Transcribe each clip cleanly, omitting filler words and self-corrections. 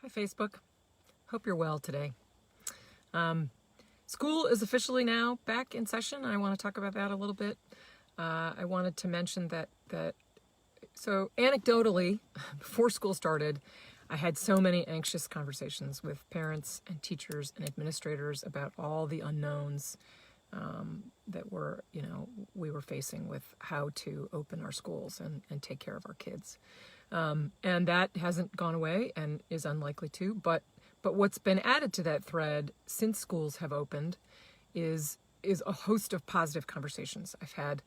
Hi, Facebook. Hope you're well today. School is officially now back in session. I want to talk about that a little bit. I wanted to mention that so anecdotally, before school started, I had so many anxious conversations with parents and teachers and administrators about all the unknowns that we were facing with how to open our schools and take care of our kids. And that hasn't gone away and is unlikely to, but what's been added to that thread since schools have opened is a host of positive conversations. I've had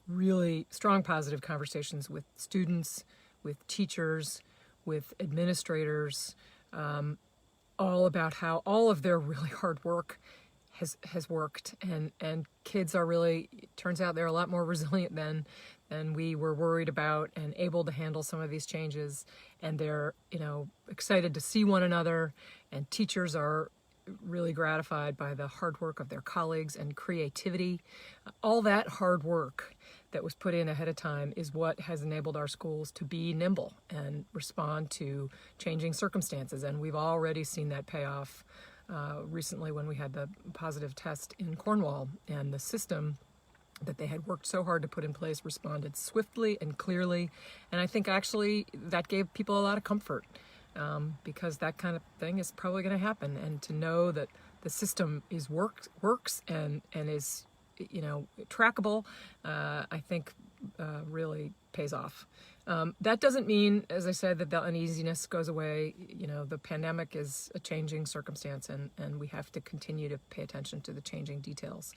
really strong positive conversations with students, with teachers, with administrators, all about how all of their really hard work has worked, and kids are really, turns out they're a lot more resilient than we were worried about, and able to handle some of these changes, and they're excited to see one another, and teachers are really gratified by the hard work of their colleagues and creativity. All that hard work that was put in ahead of time is what has enabled our schools to be nimble and respond to changing circumstances, and we've already seen that pay off recently when we had the positive test in Cornwall, and the system that they had worked so hard to put in place responded swiftly and clearly. And I think actually that gave people a lot of comfort, because that kind of thing is probably going to happen. And to know that the system works and is trackable, I think really pays off. That doesn't mean, as I said, that the uneasiness goes away. The pandemic is a changing circumstance, and we have to continue to pay attention to the changing details.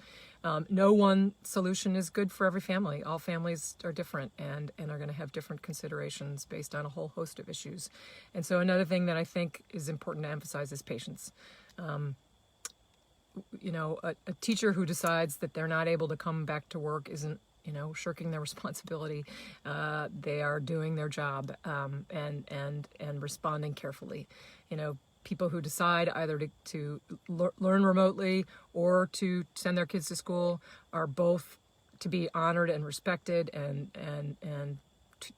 No one solution is good for every family. All families are different and are going to have different considerations based on a whole host of issues. And so another thing that I think is important to emphasize is patience. A teacher who decides that they're not able to come back to work isn't shirking their responsibility. They are doing their job, and responding carefully. People who decide either to learn remotely or to send their kids to school are both to be honored and respected and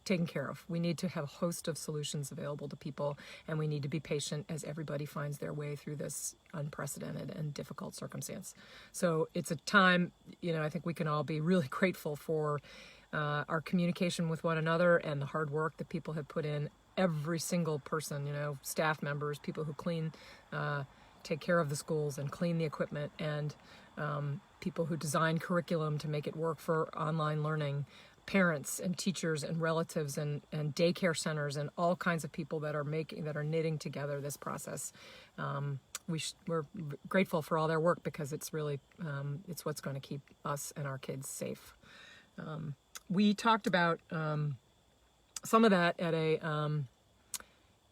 taken care of. We need to have a host of solutions available to people, and we need to be patient as everybody finds their way through this unprecedented and difficult circumstance. So it's a time, I think we can all be really grateful for our communication with one another and the hard work that people have put in. Every single person, staff members, people who clean, take care of the schools and clean the equipment, and people who design curriculum to make it work for online learning, parents and teachers and relatives and daycare centers and all kinds of people that are knitting together this process. We're grateful for all their work, because it's really it's what's going to keep us and our kids safe. We talked about some of that at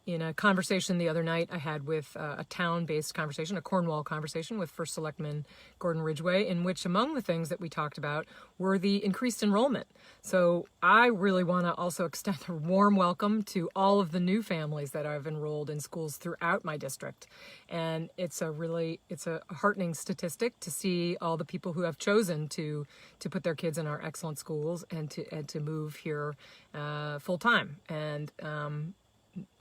in a conversation the other night I had with a town-based conversation, a Cornwall conversation with First Selectman Gordon Ridgway, in which among the things that we talked about were the increased enrollment. So I really want to also extend a warm welcome to all of the new families that I've enrolled in schools throughout my district. And it's a heartening statistic to see all the people who have chosen to put their kids in our excellent schools and to move here full time. And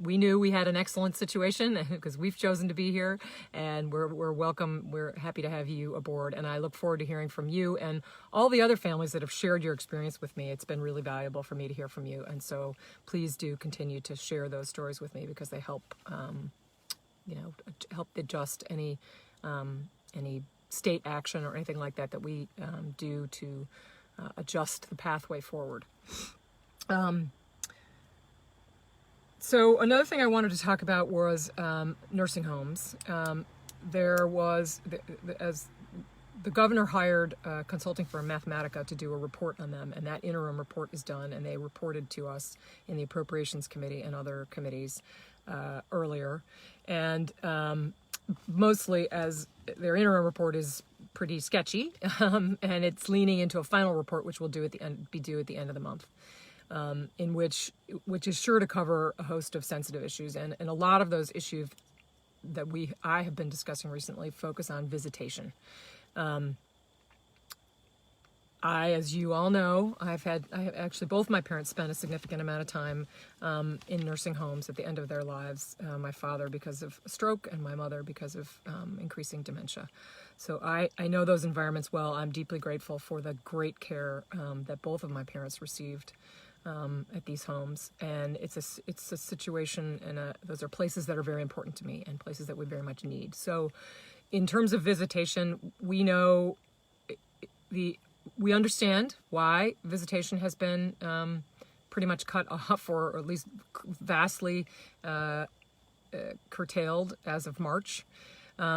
we knew we had an excellent situation because we've chosen to be here, and we're welcome. We're happy to have you aboard, and I look forward to hearing from you and all the other families that have shared your experience with me. It's been really valuable for me to hear from you, and so please do continue to share those stories with me, because they help, help adjust any state action or anything like that we do to adjust the pathway forward. So another thing I wanted to talk about was nursing homes. There was, as the governor hired a consulting firm, Mathematica, to do a report on them, and that interim report is done, and they reported to us in the Appropriations Committee and other committees earlier. And mostly, as their interim report is pretty sketchy, and it's leaning into a final report, which will be due at the end of the month. In which is sure to cover a host of sensitive issues, and a lot of those issues that I have been discussing recently focus on visitation. as you all know, I have actually both my parents spent a significant amount of time in nursing homes at the end of their lives. My father because of a stroke, and my mother because of increasing dementia. So I know those environments well. I'm deeply grateful for the great care that both of my parents received at these homes, and it's a situation, and those are places that are very important to me and places that we very much need. So, in terms of visitation, we know we understand why visitation has been pretty much cut off, or at least vastly curtailed as of March,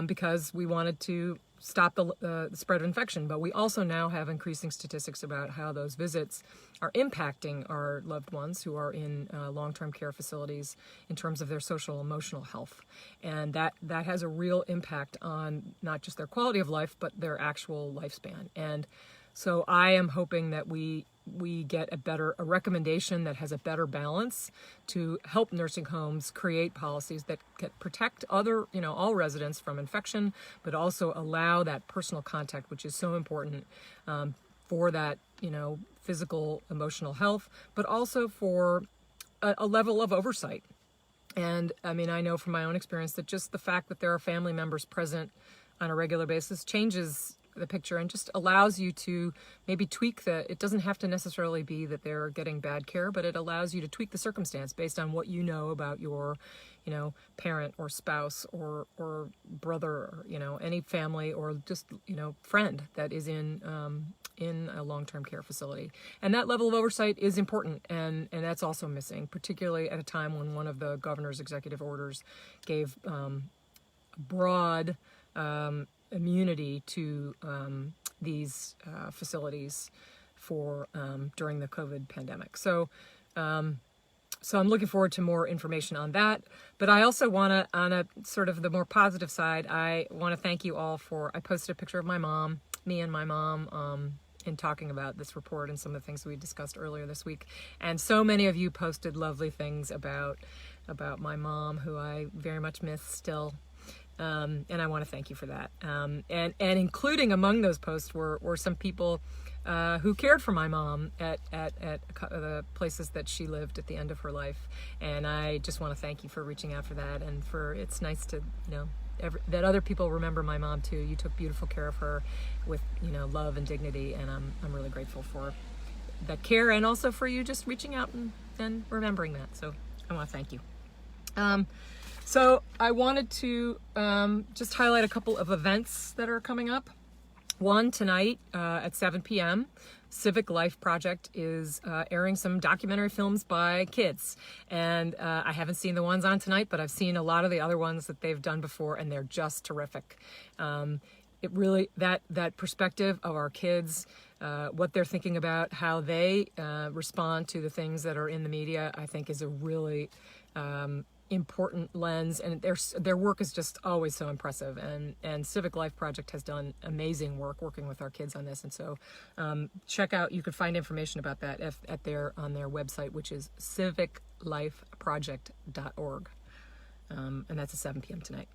because we wanted to stop the spread of infection. But we also now have increasing statistics about how those visits are impacting our loved ones who are in long-term care facilities in terms of their social and emotional health. And that has a real impact on not just their quality of life, but their actual lifespan. And so I am hoping that we get a recommendation that has a better balance to help nursing homes create policies that protect all residents from infection, but also allow that personal contact, which is so important for that, physical, emotional health, but also for a level of oversight. And I mean, I know from my own experience that just the fact that there are family members present on a regular basis changes the picture and just allows you to maybe tweak it doesn't have to necessarily be that they're getting bad care, but it allows you to tweak the circumstance based on what you know about your, parent or spouse or brother, or, any family or just, friend that is in a long-term care facility. And that level of oversight is important, and that's also missing, particularly at a time when one of the governor's executive orders gave broad immunity to these facilities for during the COVID pandemic. So I'm looking forward to more information on that. But I also want to, on a sort of the more positive side, I want to thank you all I posted a picture of me and my mom, in talking about this report and some of the things we discussed earlier this week. And so many of you posted lovely things about my mom, who I very much miss still. And I want to thank you for that. And including among those posts were some people who cared for my mom at the places that she lived at the end of her life. And I just want to thank you for reaching out for that, and it's nice to, that other people remember my mom too. You took beautiful care of her with, love and dignity, and I'm really grateful for that care, and also for you just reaching out and remembering that. So I want to thank you. So I wanted to just highlight a couple of events that are coming up. One, tonight at 7 p.m., Civic Life Project is airing some documentary films by kids. And I haven't seen the ones on tonight, but I've seen a lot of the other ones that they've done before, and they're just terrific. It really, that perspective of our kids, what they're thinking about, how they respond to the things that are in the media, I think is a really important lens, and their work is just always so impressive, and Civic Life Project has done amazing work working with our kids on this. And so check out, you can find information about that on their website, which is civiclifeproject.org. And that's at 7 p.m. tonight.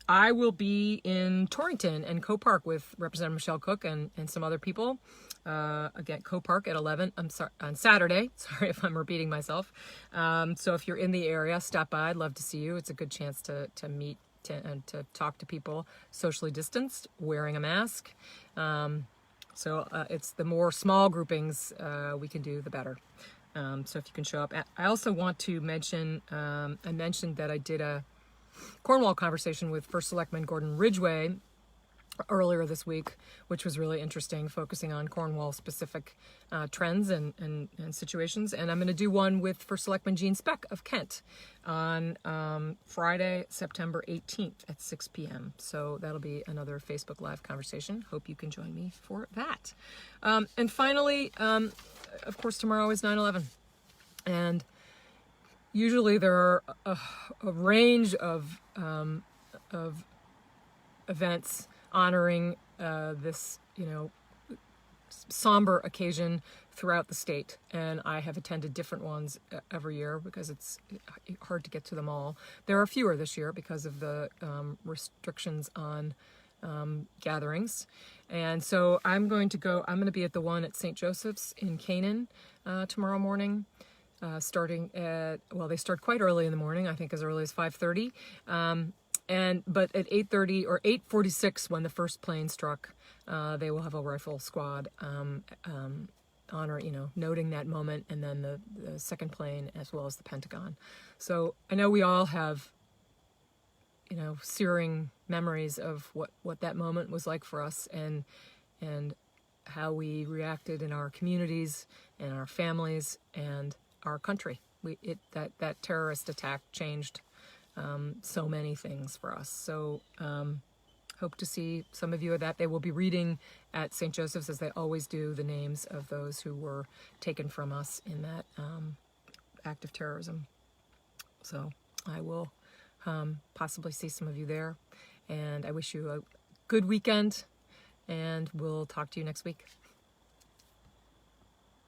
I will be in Torrington and Co-Park with Representative Michelle Cook and some other people. Again, Co-Park at 11, on Saturday. Sorry if I'm repeating myself. So if you're in the area, stop by. I'd love to see you. It's a good chance to meet and to talk to people socially distanced, wearing a mask. So it's the more small groupings we can do, the better. So if you can show up. I also want to mention, I mentioned that I did a Cornwall conversation with First Selectman Gordon Ridgway earlier this week, which was really interesting, focusing on Cornwall specific trends and situations. And I'm going to do one with First Selectman Jean Speck of Kent on Friday, September 18th at 6 p.m. So that'll be another Facebook Live conversation. Hope you can join me for that. And finally, of course, tomorrow is 9/11. And usually there are a range of events honoring this, somber occasion throughout the state. And I have attended different ones every year because it's hard to get to them all. There are fewer this year because of the restrictions on gatherings. And so I'm going to be at the one at St. Joseph's in Canaan tomorrow morning, starting they start quite early in the morning, I think as early as 5:30. But at 8:30 or 8:46, when the first plane struck, they will have a rifle squad honor, noting that moment, and then the second plane as well as the Pentagon. So I know we all have, searing memories of what that moment was like for us, and how we reacted in our communities and our families and our country. That terrorist attack changed so many things for us. So hope to see some of you at that. They will be reading at St. Joseph's, as they always do, the names of those who were taken from us in that act of terrorism. So I will possibly see some of you there. And I wish you a good weekend, and we'll talk to you next week.